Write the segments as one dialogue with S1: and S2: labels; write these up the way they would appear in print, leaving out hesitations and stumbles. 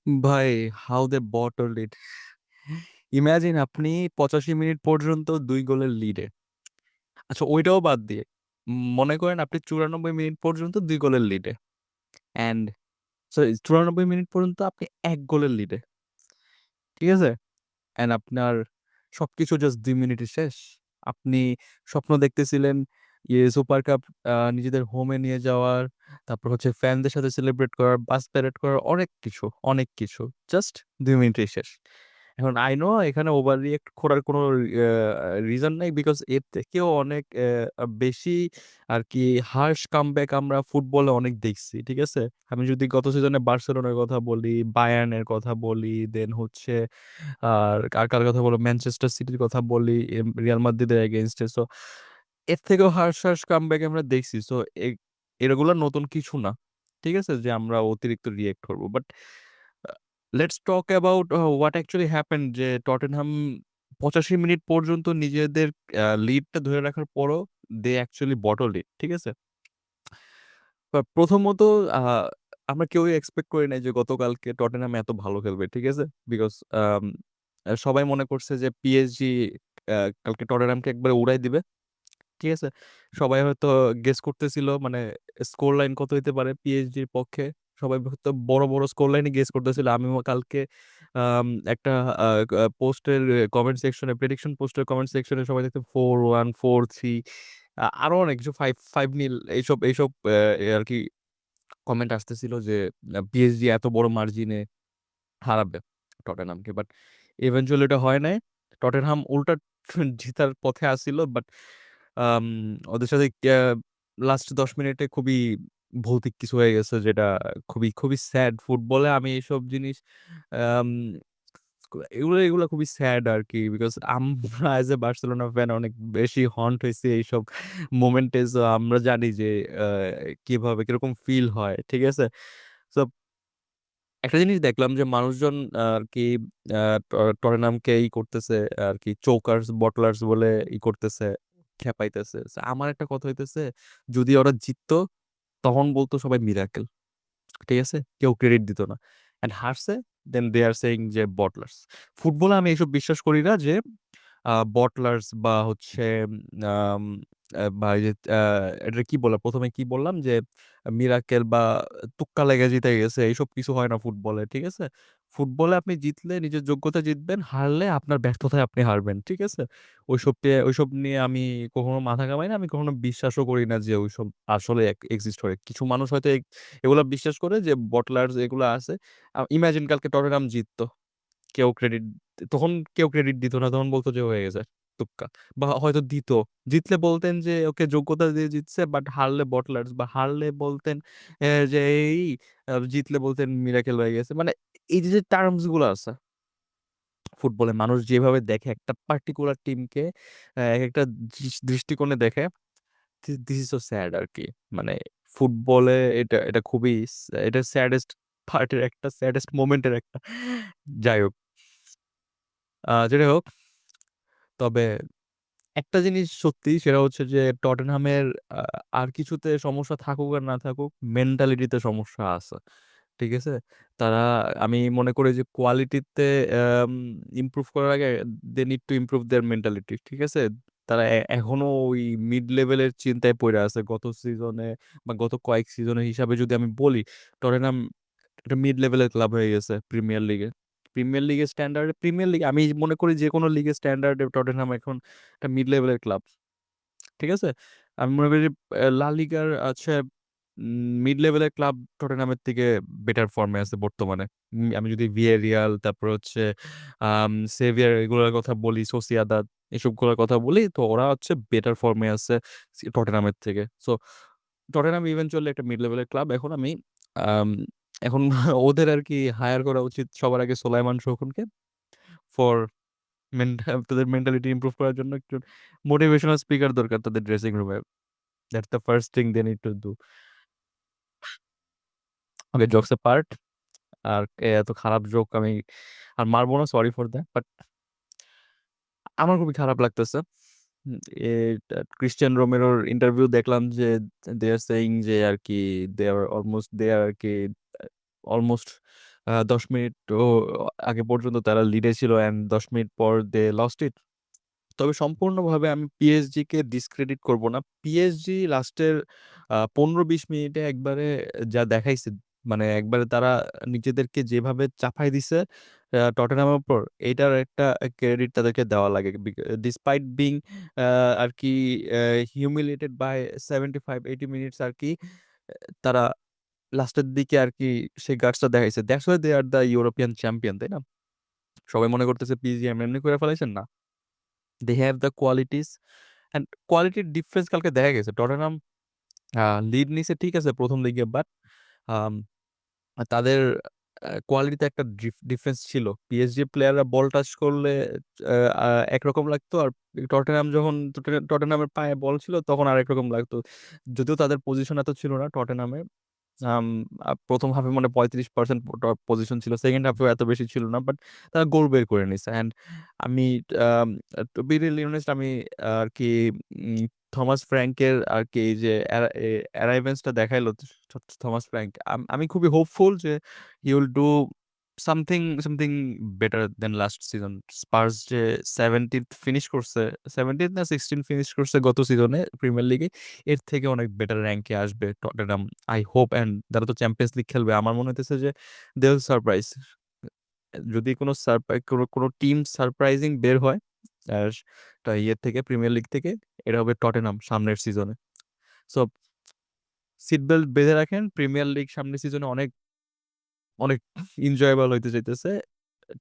S1: ভাই, how they বটলড it. Imagine আপনি 85 minute পর্যন্ত 2 গোলের লিডে। আচ্ছা, ওইটাও বাদ দিয়ে মনে করেন আপনি 94 মিনিট পর্যন্ত 2 গোলের লিডে, অ্যান্ড সরি, 94 মিনিট পর্যন্ত আপনি 1 গোলের লিডে। ঠিক আছে? অ্যান্ড আপনার সবকিছু জাস্ট 2 মিনিটে শেষ। আপনি স্বপ্ন দেখতেছিলেন সুপার কাপ নিজেদের হোমে নিয়ে যাওয়ার, তারপর হচ্ছে ফ্যানদের সাথে সেলিব্রেট করার, বাস প্যারেড করার, অনেক কিছু, অনেক কিছু। জাস্ট 2 মিনিটেই শেষ। এখন আই নো এখানে ওভার রিয়েক্ট করার কোনো রিজন নাই, বিকজ এর থেকেও অনেক বেশি আর কি হার্শ কামব্যাক আমরা ফুটবলে অনেক দেখছি। ঠিক আছে? আমি যদি গত সিজনে বার্সেলোনার কথা বলি, বায়ার্নের কথা বলি, দেন হচ্ছে আর কার কার কথা বলবো, ম্যানচেস্টার সিটির কথা বলি, রিয়াল মাদ্রিদের এগেইনস্টে। সো এর থেকেও হার্শ হার্শ কামব্যাক আমরা দেখছি। সো এগুলো নতুন কিছু না। ঠিক আছে, যে আমরা অতিরিক্ত রিয়েক্ট করবো, but let's talk about what actually happen, যে টটেনহাম 85 মিনিট পর্যন্ত নিজেদের লিডটা ধরে রাখার পরও দে অ্যাকচুয়ালি বটল ইট। ঠিক আছে? প্রথমত আহ, আমরা কেউই এক্সপেক্ট করি নাই যে গতকালকে টটেনহাম এত ভালো খেলবে। ঠিক আছে? বিকজ সবাই মনে করছে যে পিএসজি কালকে টটেনহামকে একবারে উড়াই দিবে। ঠিক আছে? সবাই হয়তো গেস করতেছিল মানে স্কোর লাইন কত হইতে পারে পিএসজির পক্ষে। সবাই হয়তো বড় বড় স্কোর লাইনে গেস করতেছিল। আমিও কালকে একটা পোস্টের কমেন্ট সেকশনে, প্রেডিকশন পোস্টের কমেন্ট সেকশনে সবাই দেখতে 4-1, 4-3, আরো অনেক কিছু, 5-5-0, এইসব এইসব আর কি কমেন্ট আসতেছিল যে পিএসজি এত বড় মার্জিনে হারাবে টটেনহামকে। বাট ইভেনচুয়ালি এটা হয় নাই। টটেনহাম উল্টা জেতার পথে আসছিল, বাট আম, ওদের সাথে লাস্ট 10 মিনিটে খুবই ভৌতিক কিছু হয়ে গেছে, যেটা খুবই খুবই স্যাড। ফুটবলে আমি এইসব জিনিস আম, এগুলো এগুলো খুবই স্যাড আর কি, বিকজ আমরা অ্যাজ এ বার্সেলোনা ফ্যান অনেক বেশি হন্ট হয়েছে এইসব মোমেন্টে। আমরা জানি যে কিভাবে কিরকম ফিল হয়। ঠিক আছে? তো একটা জিনিস দেখলাম যে মানুষজন আর কি টটেনহামকে ই করতেছে আর কি, চোকার্স বটলার্স বলে ই করতেছে, খেপাইতেছে। So, আমার একটা কথা হইতেছে, যদি ওরা জিততো তখন বলতো সবাই মিরাকেল। ঠিক আছে? কেউ ক্রেডিট দিত না। এন্ড হারছে, দেন দে আর সেইং যে বটলার্স। ফুটবলে আমি এইসব বিশ্বাস করি না যে বটলার্স বা হচ্ছে আম, বা এই যে এটা কি বলে, প্রথমে কি বললাম যে মিরাকেল বা তুক্কা লেগে জিতে গেছে, এইসব কিছু হয় না ফুটবলে। ঠিক আছে? ফুটবলে আপনি জিতলে নিজের যোগ্যতা জিতবেন, হারলে আপনার ব্যর্থতায় আপনি হারবেন। ঠিক আছে? ওইসব নিয়ে আমি কখনো মাথা ঘামাই না, আমি কখনো বিশ্বাসও করি না যে ওইসব আসলে এক্সিস্ট করে। কিছু মানুষ হয়তো এগুলা বিশ্বাস করে যে বটলার্স এগুলো আছে। ইমাজিন কালকে টটেনহাম জিততো, কেউ ক্রেডিট তখন কেউ ক্রেডিট দিত না, তখন বলতো যে হয়ে গেছে তুক্কা। বা হয়তো দিত, জিতলে বলতেন যে ওকে যোগ্যতা দিয়ে জিতছে, বাট হারলে বটলার্স, বা হারলে বলতেন যে এই জিতলে বলতেন মিরাকেল হয়ে গেছে। মানে এই যে টার্মস গুলো আছে ফুটবলে, মানুষ যেভাবে দেখে একটা পার্টিকুলার টিমকে, এক একটা দৃষ্টিকোণে দেখে, দিস ইজ সো স্যাড আর কি। মানে ফুটবলে এটা এটা খুবই এটা স্যাডেস্ট পার্টের একটা, স্যাডেস্ট মোমেন্টের একটা। যাই হোক, যেটা হোক, তবে একটা জিনিস সত্যি, সেটা হচ্ছে যে টটেনহামের আর কিছুতে সমস্যা থাকুক আর না থাকুক, মেন্টালিটিতে সমস্যা আছে। ঠিক আছে? তারা, আমি মনে করি যে কোয়ালিটিতে ইমপ্রুভ করার আগে they need to improve their mentality. ঠিক আছে? তারা এখনো ওই মিড লেভেলের চিন্তায় পড়ে আছে। গত সিজনে বা গত কয়েক সিজনের হিসাবে যদি আমি বলি, টটেনহাম একটা মিড লেভেলের ক্লাব হয়ে গেছে প্রিমিয়ার লিগে। প্রিমিয়ার লিগের স্ট্যান্ডার্ডে, প্রিমিয়ার লিগ আমি মনে করি যে কোনো লিগের স্ট্যান্ডার্ডে টটেনহাম এখন একটা মিড লেভেলের ক্লাব। ঠিক আছে? আমি মনে করি যে লা লিগার আছে মিড লেভেলের ক্লাব টটেনহামের থেকে বেটার ফর্মে আছে বর্তমানে। আমি যদি ভিয়ারিয়াল, তারপর হচ্ছে সেভিয়ার এগুলোর কথা বলি, সোসিয়াদাদ এসবগুলোর কথা বলি, তো ওরা হচ্ছে বেটার ফর্মে আছে টটেনহামের থেকে। সো টটেনহাম ইভেনচুয়ালি একটা মিড লেভেলের ক্লাব। এখন আমি আম, এখন ওদের আর কি হায়ার করা উচিত সবার আগে সোলাইমান শোকনকে, ফর তাদের মেন্টালিটি ইমপ্রুভ করার জন্য একটু মোটিভেশনাল স্পিকার দরকার তাদের ড্রেসিং রুমে। That's the first thing they need to do. Okay, jokes a part. আর এত খারাপ জোক আমি আর মারবো না, সরি ফর দ্যাট। বাট আমার খুবই খারাপ লাগতেছে। হুম, এ ক্রিশ্চিয়ান রোমেরোর ইন্টারভিউ দেখলাম যে দে আর সেইং যে আর কি দে আর অলমোস্ট, দে আর কি অলমোস্ট 10 মিনিটও আগে পর্যন্ত তারা লিডে ছিল অ্যান্ড 10 মিনিট পর দে লস্ট ইট। তবে সম্পূর্ণভাবে আমি পিএসজি কে ডিসক্রেডিট করব না। পিএসজি লাস্টের ১৫-২০ মিনিটে একবারে যা দেখাইছে, মানে একবারে তারা নিজেদেরকে যেভাবে চাপাই দিছে টটেনহামের উপর, এইটার একটা ক্রেডিট তাদেরকে দেওয়া লাগে। ডিসপাইট বিং আর কি হিউমিলিয়েটেড বাই 75-80 মিনিটস আর কি তারা লাস্টের দিকে আর কি সেই গার্ডসটা দেখাইছে। That's why they are the European champion, তাই না? সবাই মনে করতেছে পিএসজি এমনি এমনি করে ফেলাইছেন না, they have the qualities and কোয়ালিটির ডিফারেন্স কালকে দেখা গেছে। টটেনহাম লিড নিছে ঠিক আছে প্রথম দিকে, বাট তাদের কোয়ালিটিতে একটা ডিফারেন্স ছিল। পিএসজি প্লেয়াররা বল টাচ করলে একরকম লাগতো, আর টটেনহাম যখন টটেনহামের পায়ে বল ছিল তখন আরেক রকম লাগতো। যদিও তাদের পজিশন এত ছিল না টটেনহামে। আম, প্রথম হাফে মানে 35% পজিশন ছিল, সেকেন্ড হাফেও এত বেশি ছিল না, বাট তারা গোল বের করে নিছে। অ্যান্ড আমি টু বি রিয়েলি অনেস্ট, আমি আর কি উম, থমাস ফ্র্যাঙ্কের আর কি এই যে অ্যারাইভেন্সটা দেখাইলো থমাস ফ্র্যাঙ্ক, আমি খুবই হোপফুল যে he will do something something better than last season. Spurs যে 17th ফিনিশ করছে, 17th না 16 ফিনিশ করছে গত সিজনে প্রিমিয়ার লিগে, এর থেকে অনেক বেটার র্যাঙ্কে আসবে টটেনহাম, আই হোপ। অ্যান্ড তারা তো চ্যাম্পিয়ন্স লিগ খেলবে, আমার মনে হইতেছে যে দে উইল সারপ্রাইজ। যদি কোনো সারপ্রাইজ কোনো কোনো টিম সারপ্রাইজিং বের হয় আর ইয়ের থেকে প্রিমিয়ার লিগ থেকে, এটা হবে টটেনহাম সামনের সিজনে। সো সিট বেল্ট বেঁধে রাখেন, প্রিমিয়ার লিগ সামনের সিজনে অনেক অনেক এনজয়েবল হইতে চাইতেছে।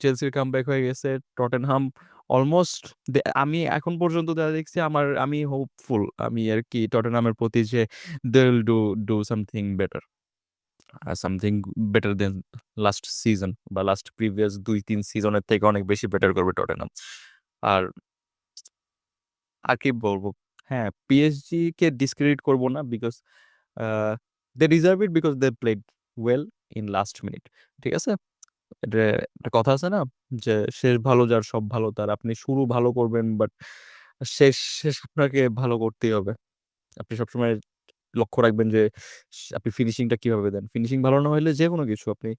S1: চেলসির কামব্যাক হয়ে গেছে, টটেনহাম অলমোস্ট, আমি এখন পর্যন্ত যা দেখছি আমি হোপফুল, আমি আর কি টটেনহামের প্রতি যে they will do do something better than last season বা লাস্ট প্রিভিয়াস 2-3 সিজনের থেকে অনেক বেশি বেটার করবে টটেনহাম। আর আর কি বলবো, হ্যাঁ পিএসজি কে ডিসক্রেডিট করব না, because they deserve it, because they played well in last minute. ঠিক আছে, এটা একটা কথা আছে না যে শেষ ভালো যার সব ভালো তার। আপনি শুরু ভালো করবেন, বাট শেষ শেষ আপনাকে ভালো করতেই হবে। আপনি সবসময় লক্ষ্য রাখবেন যে আপনি ফিনিশিংটা কিভাবে দেন। ফিনিশিং ভালো না হলে যে কোনো কিছু, আপনি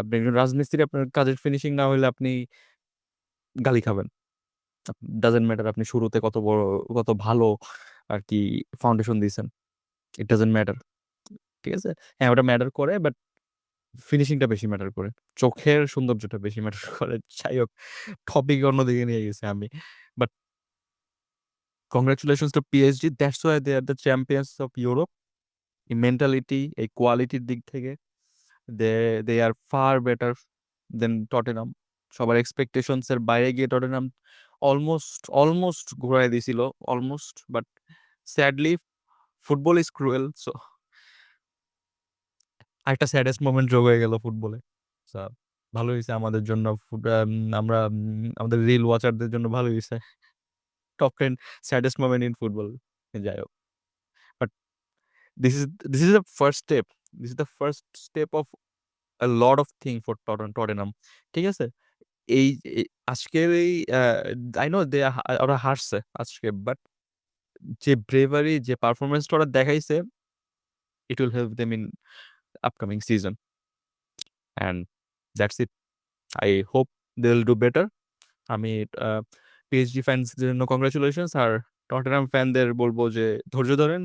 S1: আপনি একজন রাজমিস্ত্রি, আপনার কাজের ফিনিশিং না হলে আপনি গালি খাবেন। ডাজেন্ট ম্যাটার আপনি শুরুতে কত বড় কত ভালো আর কি ফাউন্ডেশন দিয়েছেন, ইট ডাজেন্ট ম্যাটার। ঠিক আছে, হ্যাঁ ওটা ম্যাটার করে, বাট ফিনিশিংটা বেশি ম্যাটার করে, চোখের সৌন্দর্যটা বেশি ম্যাটার করে। যাই হোক, টপিক অন্যদিকে নিয়ে গেছে আমি, but congratulations to PSG, that's why they are the champions of Europe. এই মেন্টালিটি, এই কোয়ালিটির দিক থেকে they they are far better than Tottenham. সবার এক্সপেকটেশনস এর বাইরে গিয়ে টটেনহাম অলমোস্ট অলমোস্ট ঘুরাই দিছিল, almost, but sadly football is cruel. So একটা স্যাডেস্ট মোমেন্ট যোগ হয়ে গেল ফুটবলে। So, ভালো হয়েছে আমাদের জন্য, আমরা আমাদের রিল ওয়াচারদের জন্য ভালো হয়েছে। Top 10 saddest moment in football, যাই হোক। But this is this is the first step, this is the first step of a lot of thing for Tottenham. ঠিক আছে, এই আজকের এই আই নো দে ওরা হারছে আজকে, বাট যে ব্রেভারি যে পারফরমেন্সটা ওরা দেখাইছে, it will help them in upcoming season, and that's it. I hope they will do better. আমি পিএসজি ফ্যান্সদের জন্য কংগ্রাচুলেশনস, আর টটেনহাম ফ্যানদের বলবো যে ধৈর্য ধরেন,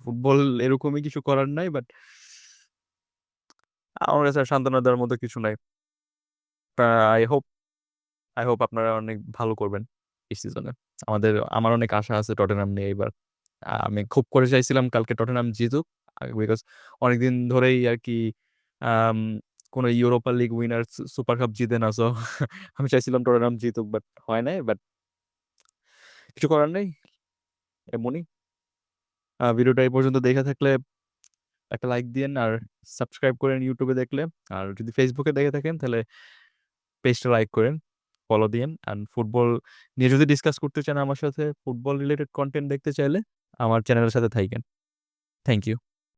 S1: ফুটবল এরকমই, কিছু করার নাই। বাট আমার কাছে আর সান্ত্বনা দেওয়ার মতো কিছু নাই। আই হোপ আই হোপ আপনারা অনেক ভালো করবেন এই সিজনে। আমার অনেক আশা আছে টটেনহাম নিয়ে এবার। আমি খুব করে চাইছিলাম কালকে টটেনহাম জিতুক, বিকজ অনেকদিন ধরেই আর কি আম, কোনো Europa league winner super cup জিতে না, সো আমি চাইছিলাম টটেনহাম জিতুক, বাট হয় নাই। বাট কিছু করার নেই, এমনই। ভিডিওটা এই পর্যন্ত দেখে থাকলে একটা লাইক দিয়েন, আর সাবস্ক্রাইব করেন ইউটিউবে দেখলে। আর যদি ফেসবুকে দেখে থাকেন তাহলে পেজটা লাইক করেন, ফলো দিয়েন। আর ফুটবল নিয়ে যদি ডিসকাস করতে চান আমার সাথে, ফুটবল রিলেটেড কন্টেন্ট দেখতে চাইলে আমার চ্যানেলের সাথে থাকেন। Thank you.